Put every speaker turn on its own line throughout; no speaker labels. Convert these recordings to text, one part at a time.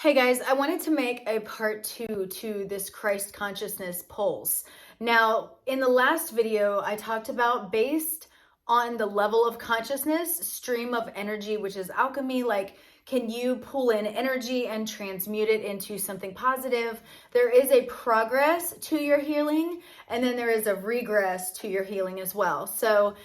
Hey guys, I wanted to make a part 2 to this Christ consciousness pulse. Now, in the last video, I talked about based on the level of consciousness, stream of energy, which is alchemy, like can you pull in energy and transmute it into something positive? There is a progress to your healing, and then there is a regress to your healing as well. So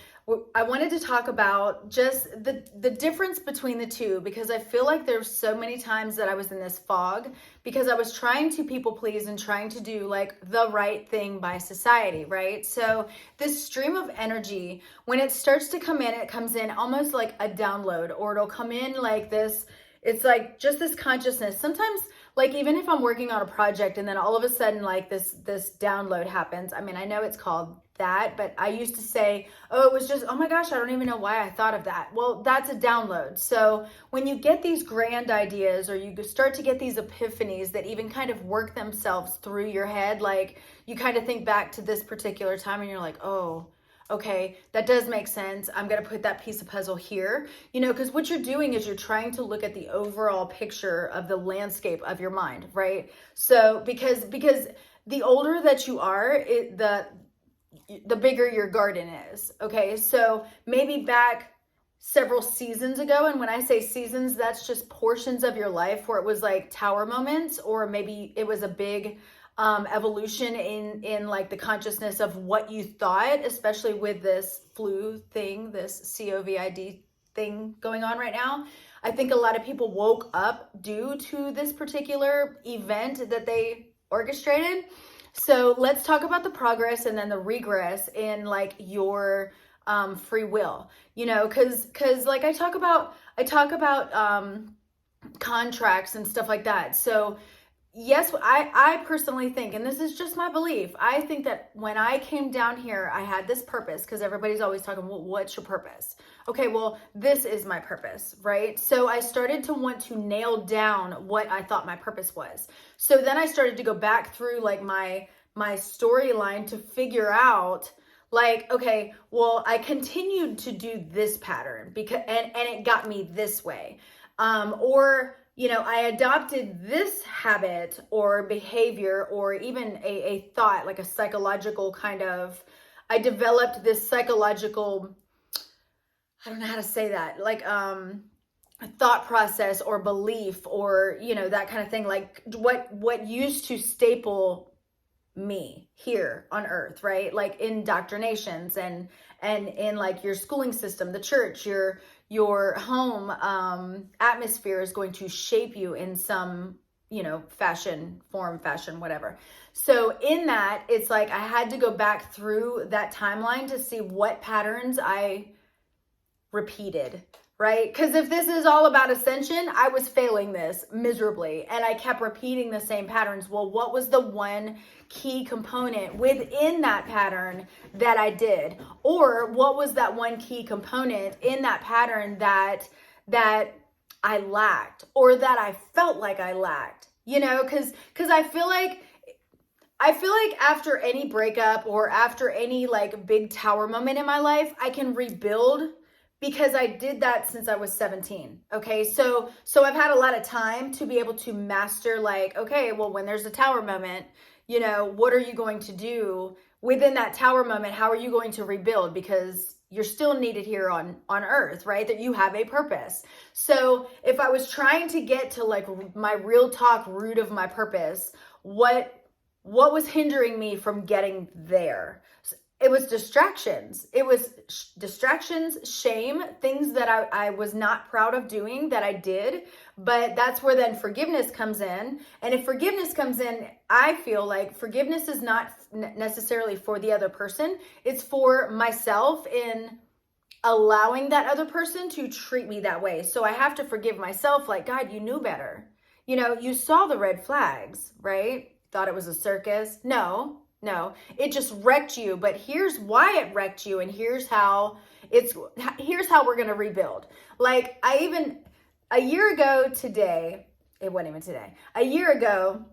I wanted to talk about just the difference between the two, because I feel like there's so many times that I was in this fog because I was trying to people please and trying to do like the right thing by society, right? So this stream of energy, when it starts to come in, it comes in almost like a download, or it'll come in like this. It's like just this consciousness. Sometimes, like even if I'm working on a project and then all of a sudden like this download happens. I mean, I know it's called that, but I used to say, oh, it was just, oh my gosh, I don't even know why I thought of that. Well, that's a download. So when you get these grand ideas, or you start to get these epiphanies that even kind of work themselves through your head, like you kind of think back to this particular time and you're like, oh, okay, that does make sense. I'm going to put that piece of puzzle here, because what you're doing is you're trying to look at the overall picture of the landscape of your mind, right? So because the older that you are, the bigger your garden is. Okay. So maybe back several seasons ago, and when I say seasons, that's just portions of your life where it was like tower moments, or maybe it was a big evolution in like the consciousness of what you thought, especially with this flu thing, this COVID thing going on right now. I think a lot of people woke up due to this particular event that they orchestrated. So let's talk about the progress and then the regress in like your free will, because like I talk about contracts and stuff like that. So yes, I personally think, and this is just my belief, I think that when I came down here, I had this purpose, because everybody's always talking, well, what's your purpose? Okay, well, this is my purpose, right? So I started to want to nail down what I thought my purpose was. So then I started to go back through like my storyline to figure out like, okay, well, I continued to do this pattern because, and it got me this way. Or I adopted this habit or behavior, or even a thought, like a psychological kind of, I developed this psychological, I don't know how to say that, like a thought process or belief, or, that kind of thing, like what used to staple me here on earth, right? Like indoctrinations and in like your schooling system, the church, your home atmosphere is going to shape you in some fashion, whatever. So in that, it's like I had to go back through that timeline to see what patterns I repeated, right? Because if this is all about ascension, I was failing this miserably and I kept repeating the same patterns. Well, what was the one key component within that pattern that I did? Or what was that one key component in that pattern that I lacked, or that I felt like I lacked? Because I feel like after any breakup or after any like big tower moment in my life, I can rebuild, because I did that since I was 17. Okay. So I've had a lot of time to be able to master, like, okay, well, when there's a tower moment, what are you going to do within that tower moment? How are you going to rebuild? Because you're still needed here on earth, right? That you have a purpose. So if I was trying to get to like my real talk root of my purpose, what was hindering me from getting there? It was distractions. It was distractions, shame, things that I was not proud of doing that I did. But that's where then forgiveness comes in. And if forgiveness comes in, I feel like forgiveness is not necessarily for the other person. It's for myself in allowing that other person to treat me that way. So I have to forgive myself, like, God, you knew better. You saw the red flags, right? Thought it was a circus. No, it just wrecked you. But here's why it wrecked you, and here's how we're going to rebuild. Like a year ago today, it wasn't even today. A year ago,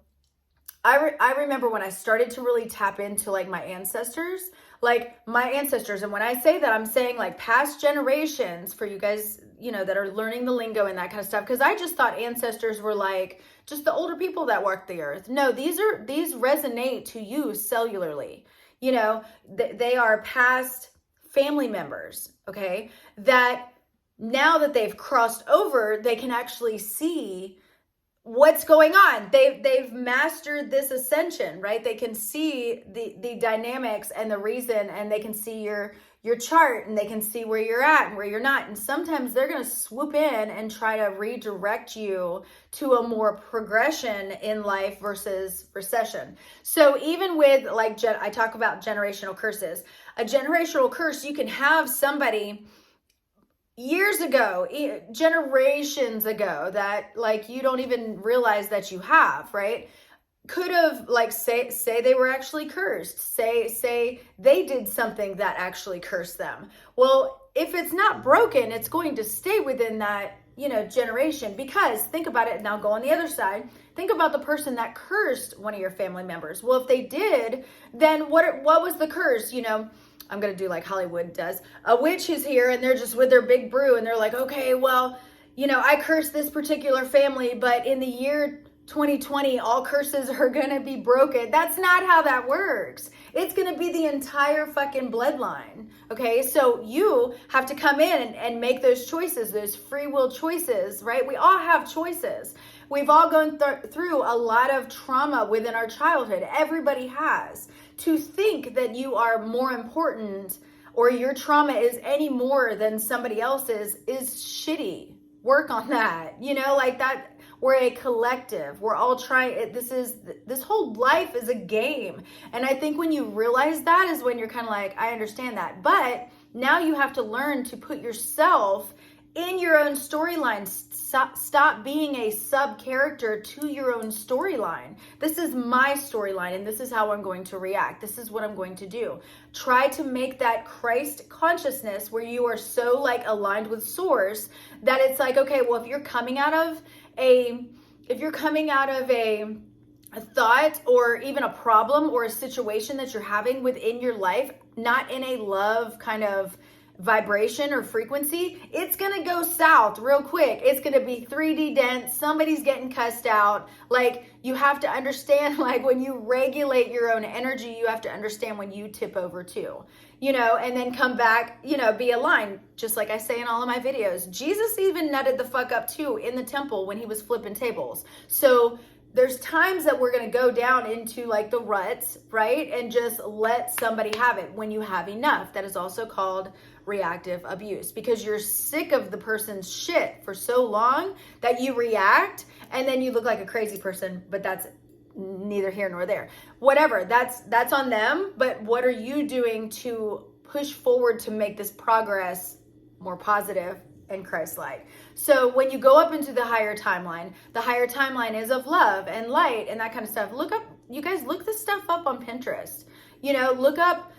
I remember when I started to really tap into like my ancestors, and when I say that, I'm saying like past generations, for you guys, that are learning the lingo and that kind of stuff. Because I just thought ancestors were like just the older people that walk the earth. No, these resonate to you cellularly. They are past family members, okay, that now that they've crossed over, they can actually see what's going on. They've mastered this ascension, right? They can see the dynamics and the reason, and they can see your chart, and they can see where you're at and where you're not. And sometimes they're going to swoop in and try to redirect you to a more progression in life versus recession. So even with, like, I talk about generational curses. A generational curse, you can have somebody years ago, generations ago, that like you don't even realize that you have, right? Could have, like, say they were actually cursed, say they did something that actually cursed them. Well, if it's not broken, it's going to stay within that, generation. Because think about it, now go on the other side. Think about the person that cursed one of your family members. Well, if they did, then what was the curse? I'm going to do like Hollywood does. A witch is here and they're just with their big brew and they're like, okay, well, I cursed this particular family, but in the year 2020, all curses are going to be broken. That's not how that works. It's going to be the entire fucking bloodline. Okay. So you have to come in and make those choices, those free will choices, right? We all have choices. We've all gone through a lot of trauma within our childhood. Everybody has. To think that you are more important or your trauma is any more than somebody else's is shitty. Work on that. Like that. We're a collective. We're all trying. This whole life is a game. And I think when you realize that is when you're kind of like, I understand that. But now you have to learn to put yourself in your own storyline. Stop being a sub character to your own storyline. This is my storyline and this is how I'm going to react. This is what I'm going to do. Try to make that Christ consciousness where you are so like aligned with source that it's like, okay, well, if you're coming out of a thought or even a problem or a situation that you're having within your life, not in a love kind of vibration or frequency, it's going to go south real quick. It's going to be 3D dense. Somebody's getting cussed out. Like, you have to understand, like, when you regulate your own energy, you have to understand when you tip over too, and then come back, be aligned. Just like I say in all of my videos, Jesus even nutted the fuck up too in the temple when he was flipping tables. So there's times that we're going to go down into like the ruts, right? And just let somebody have it when you have enough. That is also called reactive abuse, because you're sick of the person's shit for so long that you react and then you look like a crazy person, but that's neither here nor there. Whatever, that's on them, but what are you doing to push forward to make this progress more positive and Christ-like? So when you go up into the higher timeline is of love and light and that kind of stuff. You guys look this stuff up on Pinterest. Look up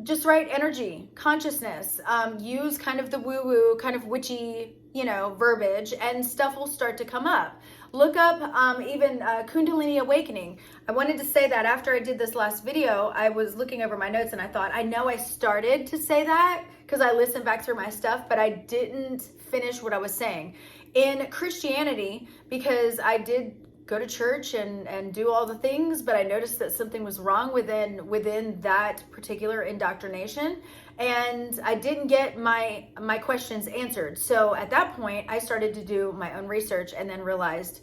just write energy, consciousness, use kind of the woo-woo, kind of witchy, verbiage, and stuff will start to come up. Look up even Kundalini Awakening. I wanted to say that after I did this last video, I was looking over my notes and I thought, I know I started to say that because I listened back through my stuff, but I didn't finish what I was saying. In Christianity, because I did go to church and do all the things, but I noticed that something was wrong within that particular indoctrination, and I didn't get my questions answered. So at that point, I started to do my own research and then realized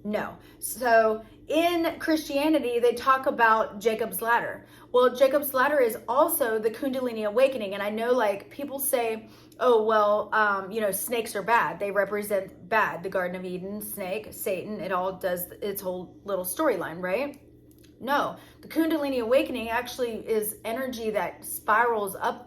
no. So in Christianity, they talk about Jacob's ladder. Well, Jacob's ladder is also the Kundalini Awakening, and I know like people say, oh, well, snakes are bad. They represent bad. The Garden of Eden, snake, Satan, it all does its whole little storyline, right? No, the Kundalini Awakening actually is energy that spirals up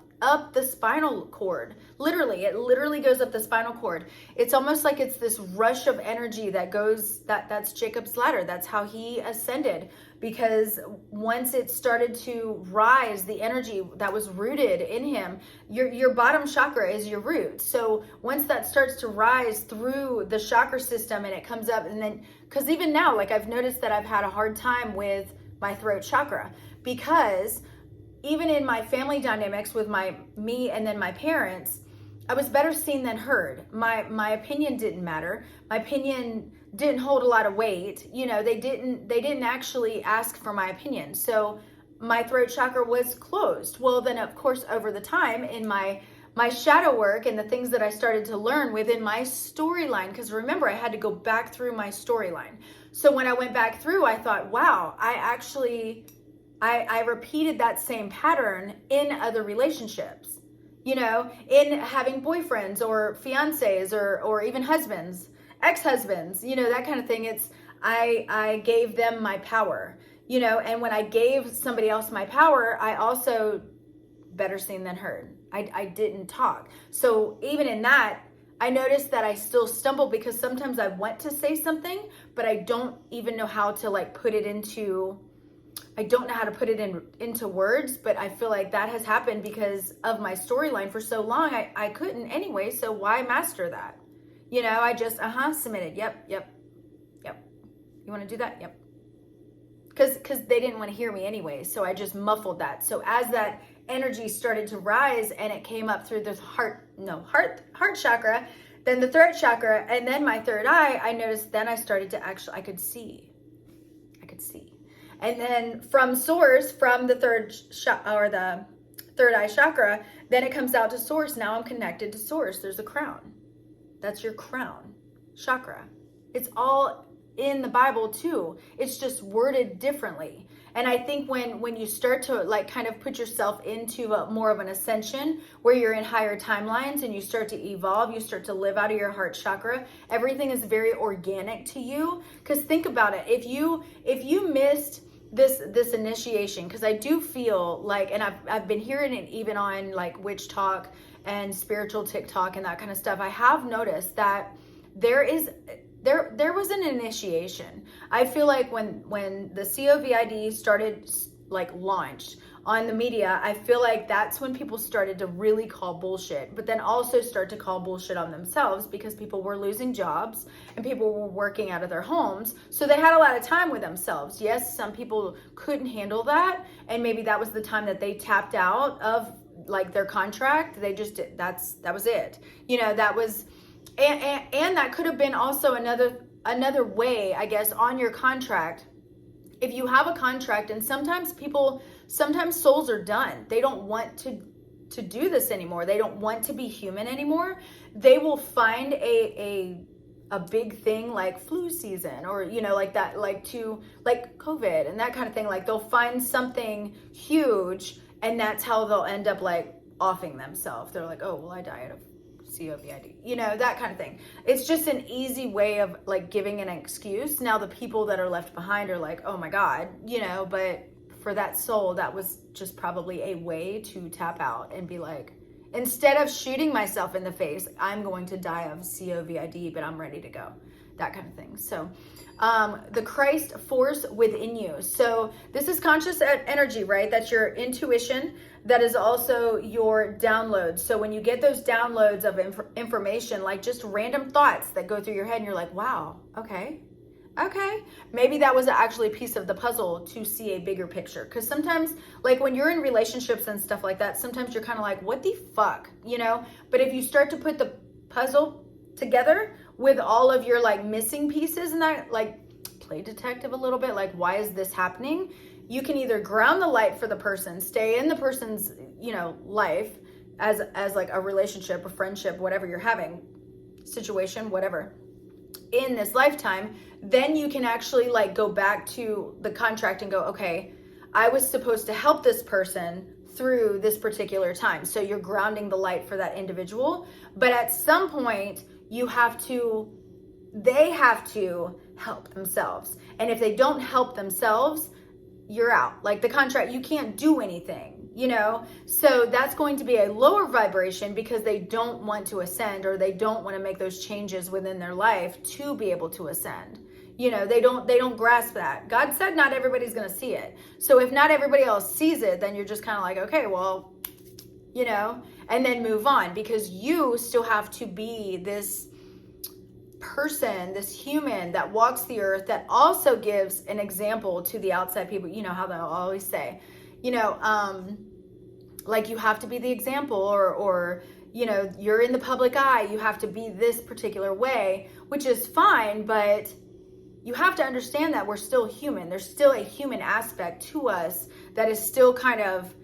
the spinal cord. Literally, it literally goes up the spinal cord. It's almost like it's this rush of energy that goes, that's Jacob's ladder. That's how he ascended, because once it started to rise, the energy that was rooted in him, your bottom chakra is your root. So once that starts to rise through the chakra system and it comes up, and then, because even now, like I've noticed that I've had a hard time with my throat chakra, because even in my family dynamics with me and then my parents, I was better seen than heard. My opinion didn't matter. My opinion didn't hold a lot of weight. They didn't actually ask for my opinion. So my throat chakra was closed. Well, then of course, over the time in my shadow work and the things that I started to learn within my storyline, because remember, I had to go back through my storyline. So when I went back through, I thought, wow, I repeated that same pattern in other relationships, in having boyfriends or fiancés or even husbands, ex-husbands, that kind of thing. I gave them my power, and when I gave somebody else my power, I also, better seen than heard. I didn't talk. So even in that, I noticed that I still stumble because sometimes I want to say something, but I don't even know how to put it into, I don't know how to put it into words, but I feel like that has happened because of my storyline for so long. I couldn't anyway, so why master that? I just, submitted. Yep. You want to do that? Yep. Because they didn't want to hear me anyway, so I just muffled that. So as that energy started to rise and it came up through the heart chakra, then the throat chakra, and then my third eye, I noticed then I started to actually, I could see. And then from source, from the third eye chakra, then it comes out to source. Now I'm connected to source. There's a crown. That's your crown chakra. It's all in the Bible too. It's just worded differently. And I think when you start to kind of put yourself into more of an ascension where you're in higher timelines and you start to evolve, you start to live out of your heart chakra, everything is very organic to you. Because think about it. If you missed this initiation, because I do feel like, and I've been hearing it even on witch talk and spiritual TikTok and that kind of stuff, I have noticed that there was an initiation. I feel like when the COVID started launched on the media, I feel like that's when people started to really call bullshit, but then also start to call bullshit on themselves because people were losing jobs and people were working out of their homes. So they had a lot of time with themselves. Yes, some people couldn't handle that, and maybe that was the time that they tapped out of their contract. They just that was it. That was. And that could have been also another way, I guess, on your contract. If you have a contract, and sometimes souls are done. They don't want to do this anymore. They don't want to be human anymore. They will find a big thing like flu season or, that, COVID and that kind of thing. They'll find something huge, and that's how they'll end up offing themselves. They're like, oh, well, I died of COVID, that kind of thing. It's just an easy way of giving an excuse. Now the people that are left behind are like, oh my God, but for that soul, that was just probably a way to tap out and be like, instead of shooting myself in the face, I'm going to die of COVID, but I'm ready to go. That kind of thing. So the Christ force within you. So this is conscious energy, right? That's your intuition. That is also your downloads. So when you get those downloads of information, just random thoughts that go through your head and you're like, wow, okay. Maybe that was actually a piece of the puzzle to see a bigger picture. Because sometimes when you're in relationships and stuff like that, sometimes you're kind of like, what the fuck, But if you start to put the puzzle together with all of your missing pieces and that, play detective a little bit, why is this happening? You can either ground the light for the person, stay in the person's, life as a relationship, a friendship, whatever you're having, situation, whatever, in this lifetime. Then you can actually go back to the contract and go, okay, I was supposed to help this person through this particular time. So you're grounding the light for that individual. But at some point, they have to help themselves. And if they don't help themselves, you're out. The contract, you can't do anything, So that's going to be a lower vibration because they don't want to ascend, or they don't want to make those changes within their life to be able to ascend. They don't grasp that. God said not everybody's going to see it. So if not everybody else sees it, then you're just kind of like, okay, well, and then move on, because you still have to be this person, this human that walks the earth, that also gives an example to the outside people. How they'll always say, you have to be the example, or you're in the public eye, you have to be this particular way, which is fine, but you have to understand that we're still human. There's still a human aspect to us that is still kind of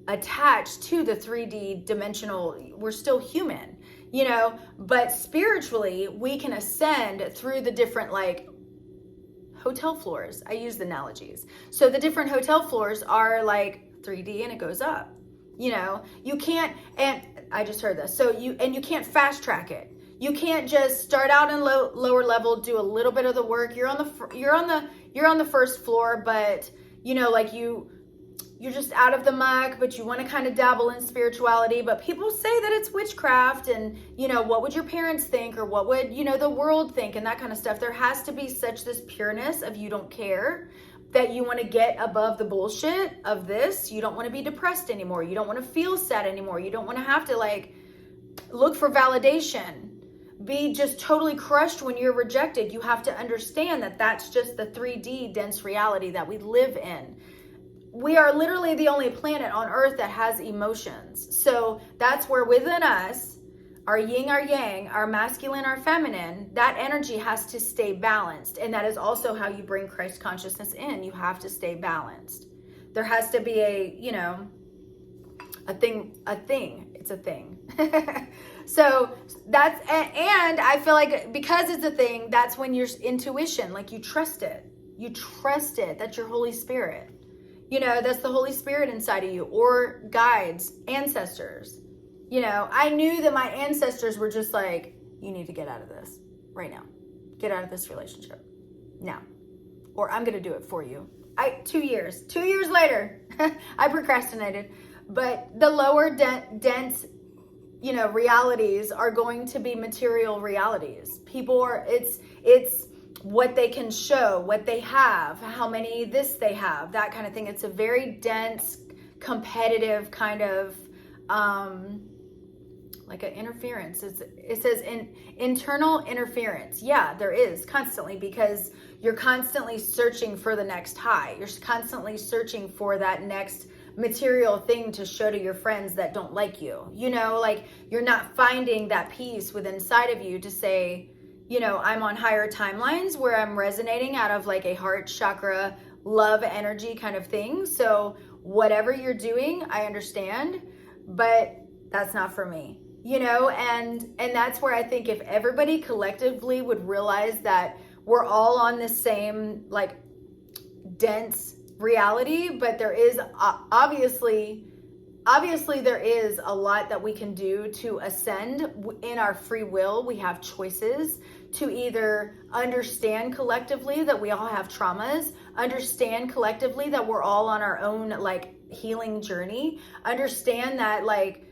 attached to the 3D dimensional. We're still human, but spiritually we can ascend through the different like hotel floors. I use the analogies. So the different hotel floors are like 3D and it goes up. You can't, and I just heard this. So you can't fast track it. You can't just start out in lower level, do a little bit of the work. You're on the first floor, but you're just out of the muck, but you want to kind of dabble in spirituality. But people say that it's witchcraft, and what would your parents think, or what would the world think, and that kind of stuff. There has to be such this pureness of you don't care, that you want to get above the bullshit of this. You don't want to be depressed anymore. You don't want to feel sad anymore. You don't want to have to like look for validation, be just totally crushed when you're rejected. You have to understand that that's just the 3D dense reality that we live in. We are literally the only planet on Earth that has emotions. So that's where within us, our yin, our yang, our masculine, our feminine, that energy has to stay balanced. And that is also how you bring Christ consciousness in. You have to stay balanced. There has to be a thing. It's a thing. So that's, and I feel like because it's a thing, that's when your intuition, like you trust it. You trust it. That's your Holy Spirit. That's the Holy Spirit inside of you, or guides, ancestors. I knew that my ancestors were just like, you need to get out of this right now. Get out of this relationship now, or I'm going to do it for you. 2 years later, I procrastinated, but the lower dense, realities are going to be material realities. People are, it's what they can show, what they have, how many this they have, that kind of thing. It's a very dense, competitive kind of, like an interference. It says internal interference. Yeah, there is constantly, because you're constantly searching for the next high. You're constantly searching for that next material thing to show to your friends that don't like you. Like you're not finding that peace within inside of you to say, I'm on higher timelines where I'm resonating out of like a heart chakra, love energy kind of thing. So whatever you're doing, I understand, but that's not for me, and that's where I think if everybody collectively would realize that we're all on the same like dense reality, but there is obviously there is a lot that we can do to ascend in our free will. We have choices to either understand collectively that we all have traumas, understand collectively that we're all on our own like healing journey, understand that like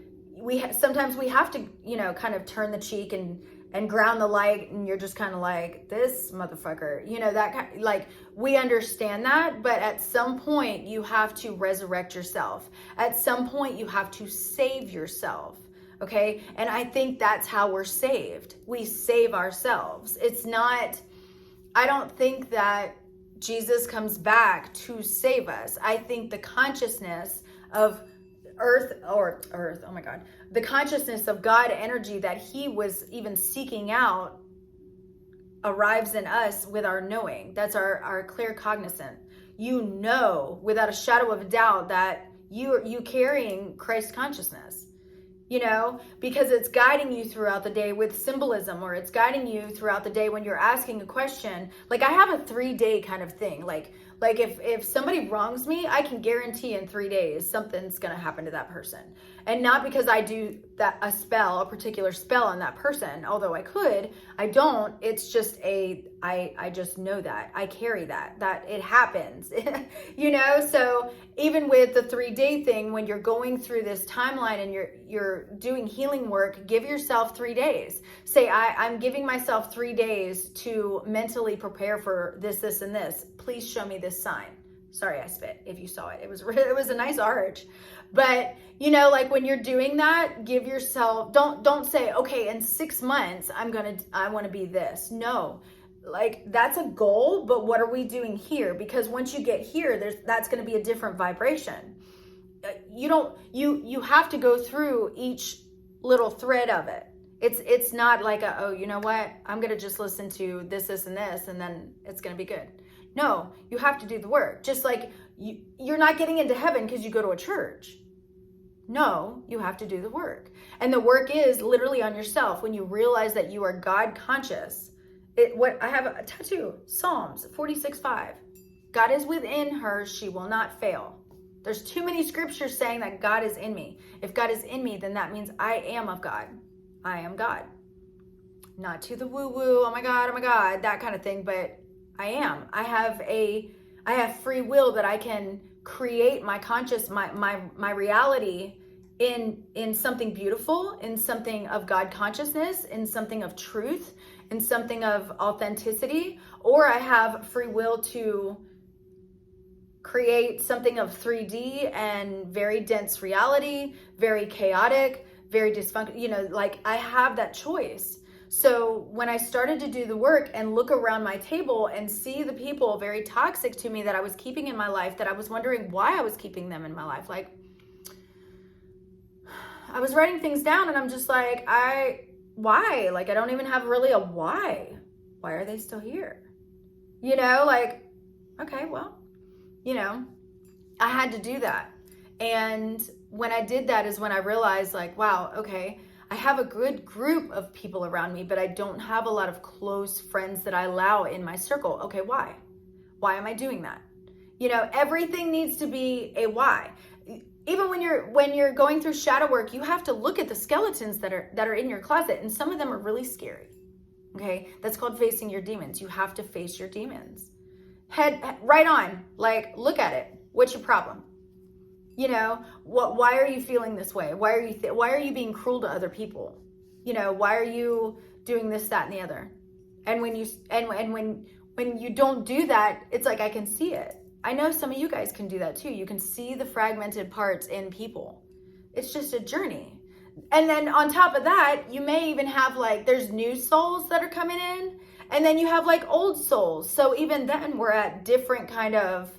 sometimes we have to, kind of turn the cheek and ground the light, and you're just kind of like, this motherfucker, that kind, like we understand that, but at some point you have to resurrect yourself. At some point you have to save yourself. Okay. And I think that's how we're saved. We save ourselves. It's not, I don't think that Jesus comes back to save us. I think the consciousness of earth, oh my God, the consciousness of God energy that he was even seeking out arrives in us with our knowing. That's our clear cognizant. Without a shadow of a doubt that you carrying Christ consciousness, because it's guiding you throughout the day with symbolism, or it's guiding you throughout the day when you're asking a question. Like I have a 3-day kind of thing. Like if somebody wrongs me, I can guarantee in 3 days something's going to happen to that person. And not because I do a particular spell on that person, although I could, I don't. It's just I just know that I carry that it happens, so even with the 3-day thing, when you're going through this timeline and you're doing healing work, give yourself 3 days. Say, I'm giving myself 3 days to mentally prepare for this, and this. Please show me this sign. Sorry, I spit. If you saw it, it was a nice arch. But like when you're doing that, give yourself, don't say, okay, in 6 months, I want to be this. No, like that's a goal, but what are we doing here? Because once you get here, that's going to be a different vibration. You have to go through each little thread of it. It's not like oh, you know what? I'm going to just listen to this, and this, and then it's going to be good. No, you have to do the work. Just like you're not getting into heaven because you go to a church. No, you have to do the work. And the work is literally on yourself. When you realize that you are God conscious. I have a tattoo, Psalms 46:5. God is within her, she will not fail. There's too many scriptures saying that God is in me. If God is in me, then that means I am of God. I am God. Not to the woo-woo, oh my God, that kind of thing, but I am. I have free will that I can create my conscious, my reality in something beautiful, in something of God consciousness, in something of truth, in something of authenticity, or I have free will to create something of 3D and very dense reality, very chaotic, very dysfunctional, like I have that choice. So when I started to do the work and look around my table and see the people very toxic to me that I was keeping in my life, that I was wondering why I was keeping them in my life. Like I was writing things down and I'm just like, why? Like I don't even have really a why. Why are they still here? Like, okay, well, I had to do that. And when I did that is when I realized like, wow, okay, I have a good group of people around me, but I don't have a lot of close friends that I allow in my circle. Okay, why? Why am I doing that? Everything needs to be a why. Even when you're going through shadow work, you have to look at the skeletons that are in your closet, and some of them are really scary. Okay, that's called facing your demons. You have to face your demons. Head right on, like look at it. What's your problem? Why are you feeling this way? Why are you being cruel to other people? Why are you doing this, that, and the other? And when you don't do that, it's like I can see it. I know some of you guys can do that too. You can see the fragmented parts in people. It's just a journey. And then on top of that, you may even have like, there's new souls that are coming in, and then you have like old souls. So even then we're at different kind of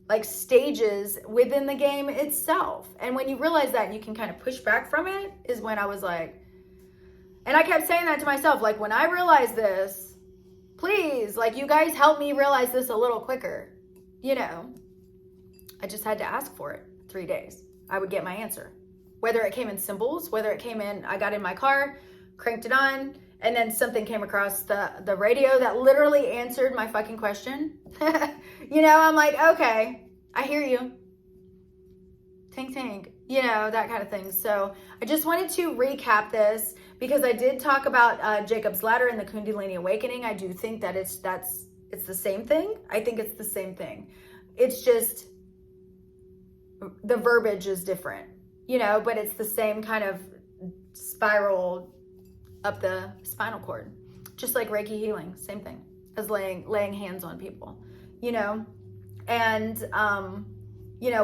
like stages within the game itself. And when you realize that and you can kind of push back from it is when I was like, and I kept saying that to myself, like when I realize this, please, like you guys help me realize this a little quicker. I just had to ask for it. 3 days. I would get my answer. Whether it came in symbols, whether it came in, I got in my car, cranked it on, and then something came across the radio that literally answered my fucking question. I'm like, okay, I hear you. Tink, that kind of thing. So I just wanted to recap this because I did talk about Jacob's Ladder and the Kundalini Awakening. I do think that it's the same thing. I think it's the same thing. It's just the verbiage is different, but it's the same kind of spiral up the spinal cord, just like Reiki healing, same thing as laying hands on people, and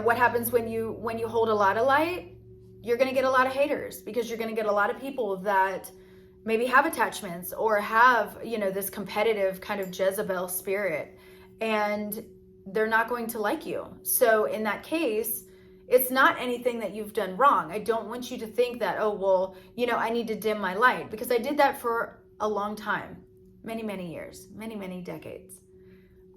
what happens when you hold a lot of light, you're going to get a lot of haters because you're going to get a lot of people that maybe have attachments or have, this competitive kind of Jezebel spirit, and they're not going to like you. So in that case, it's not anything that you've done wrong. I don't want you to think that, oh, well, I need to dim my light, because I did that for a long time, many, many years, many, many decades.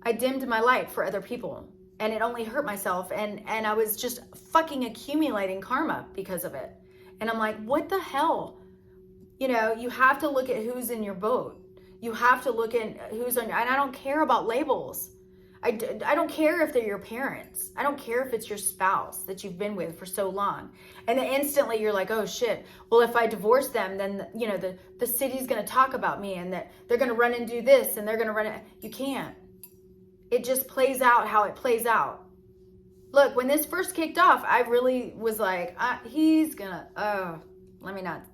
I dimmed my light for other people, and it only hurt myself. And I was just fucking accumulating karma because of it. And I'm like, what the hell? You have to look at who's in your boat. You have to look at who's on your, and I don't care about labels. I don't care if they're your parents. I don't care if it's your spouse that you've been with for so long. And then instantly you're like, oh shit, well, if I divorce them, then, the city's going to talk about me, and that they're going to run and do this, and they're going to run it. You can't. It just plays out how it plays out. Look, when this first kicked off, I really was like, he's going to, let me not.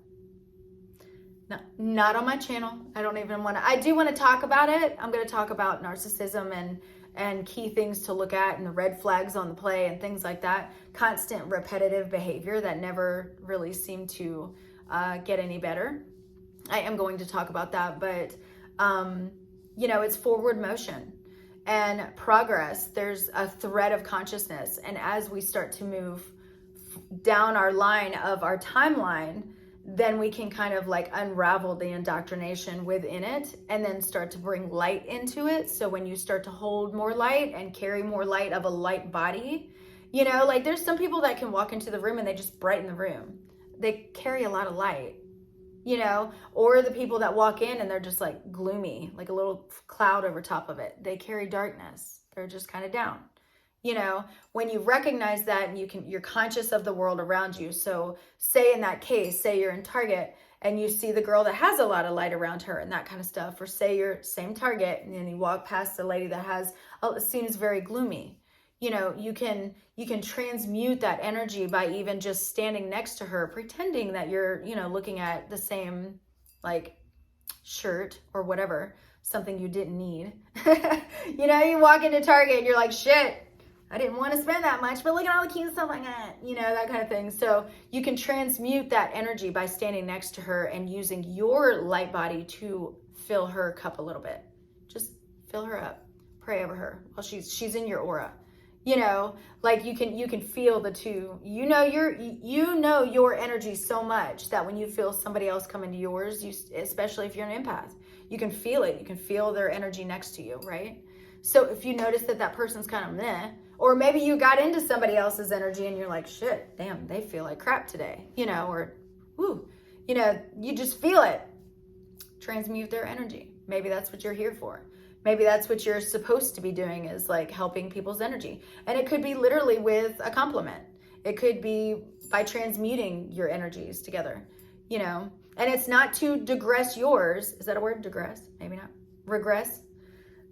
No, not on my channel. I don't even want to. I do want to talk about it. I'm going to talk about narcissism and key things to look at, and the red flags on the play and things like that. Constant repetitive behavior that never really seemed to get any better. I am going to talk about that, but it's forward motion and progress. There's a thread of consciousness, and as we start to move down our line of our timeline, then we can kind of like unravel the indoctrination within it and then start to bring light into it. So when you start to hold more light and carry more light of a light body, you know, like there's some people that can walk into the room and they just brighten the room. They carry a lot of light, you know, or the people that walk in and they're just like gloomy, like a little cloud over top of it. They carry darkness. They're just kind of down. You know, when you recognize that and you're conscious of the world around you. So say in that case, say you're in Target and you see the girl that has a lot of light around her and that kind of stuff, or say you're same Target and then you walk past the lady that has, seems very gloomy. You know, you can transmute that energy by even just standing next to her, pretending that you're, you know, looking at the same like shirt or whatever, something you didn't need. You know, you walk into Target and you're like, shit, I didn't want to spend that much, but look at all the cute stuff I got, you know, that kind of thing. So you can transmute that energy by standing next to her and using your light body to fill her cup a little bit. Just fill her up, pray over her while she's in your aura. You know, like you can feel the two, you know your energy so much that when you feel somebody else come into yours, especially if you're an empath, you can feel it. You can feel their energy next to you, right? So if you notice that person's kind of meh, or maybe you got into somebody else's energy and you're like, shit, damn, they feel like crap today, you know, or, whoo, you know, you just feel it. Transmute their energy. Maybe that's what you're here for. Maybe that's what you're supposed to be doing, is like helping people's energy. And it could be literally with a compliment. It could be by transmuting your energies together, you know, and it's not to digress yours. Is that a word? Digress? Maybe not. Regress?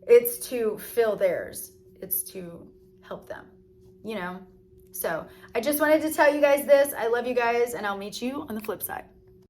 It's to fill theirs. It's to help them, you know? So I just wanted to tell you guys this. I love you guys, and I'll meet you on the flip side.